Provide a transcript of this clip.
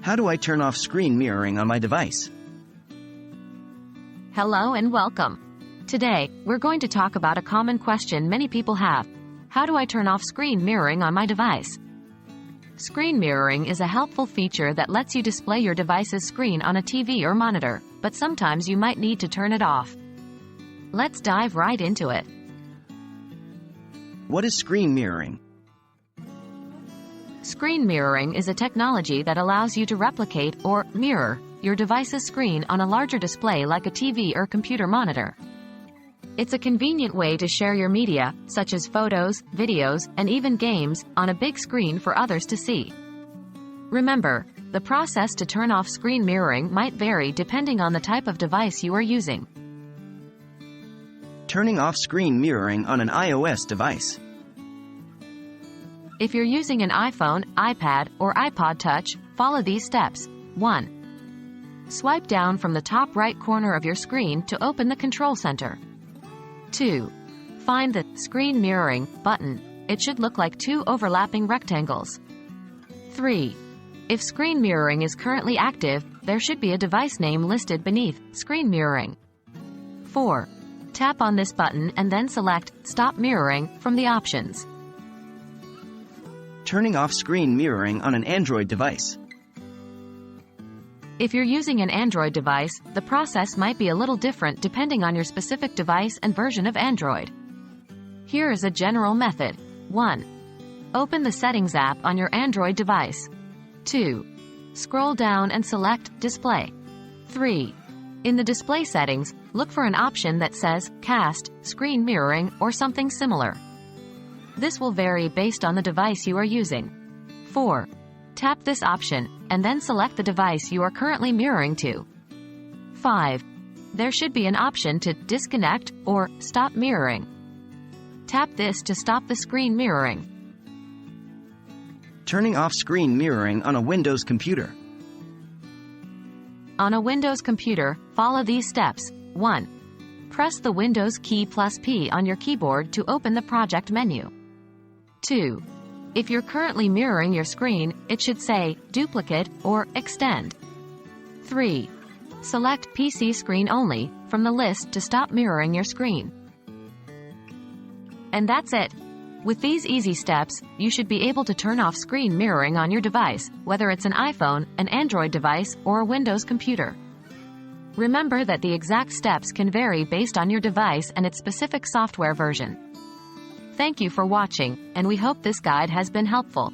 How do I turn off screen mirroring on my device? Hello and welcome. Today, we're going to talk about a common question many people have. How do I turn off screen mirroring on my device? Screen mirroring is a helpful feature that lets you display your device's screen on a TV or monitor, but sometimes you might need to turn it off. Let's dive right into it. What is screen mirroring? Screen mirroring is a technology that allows you to replicate or mirror your device's screen on a larger display like a TV or computer monitor. It's a convenient way to share your media, such as photos, videos, and even games, on a big screen for others to see. Remember, the process to turn off screen mirroring might vary depending on the type of device you are using. Turning off screen mirroring on an iOS device. If you're using an iPhone, iPad, or iPod Touch, follow these steps. 1. Swipe down from the top right corner of your screen to open the control center. 2. Find the Screen Mirroring button. It should look like two overlapping rectangles. 3. If screen mirroring is currently active, there should be a device name listed beneath Screen Mirroring. 4. Tap on this button and then select Stop Mirroring from the options. Turning off screen mirroring on an Android device. If you're using an Android device, the process might be a little different depending on your specific device and version of Android. Here is a general method. 1. Open the Settings app on your Android device. 2. Scroll down and select Display. 3. In the display settings, look for an option that says Cast, Screen Mirroring, or something similar. This will vary based on the device you are using. 4. Tap this option, and then select the device you are currently mirroring to. 5. There should be an option to disconnect or stop mirroring. Tap this to stop the screen mirroring. Turning off screen mirroring on a Windows computer. On a Windows computer, follow these steps. 1. Press the Windows key plus P on your keyboard to open the project menu. 2. If you're currently mirroring your screen, it should say Duplicate or Extend. 3. Select PC Screen Only from the list to stop mirroring your screen. And that's it. With these easy steps, you should be able to turn off screen mirroring on your device, whether it's an iPhone, an Android device, or a Windows computer. Remember that the exact steps can vary based on your device and its specific software version. Thank you for watching, and we hope this guide has been helpful.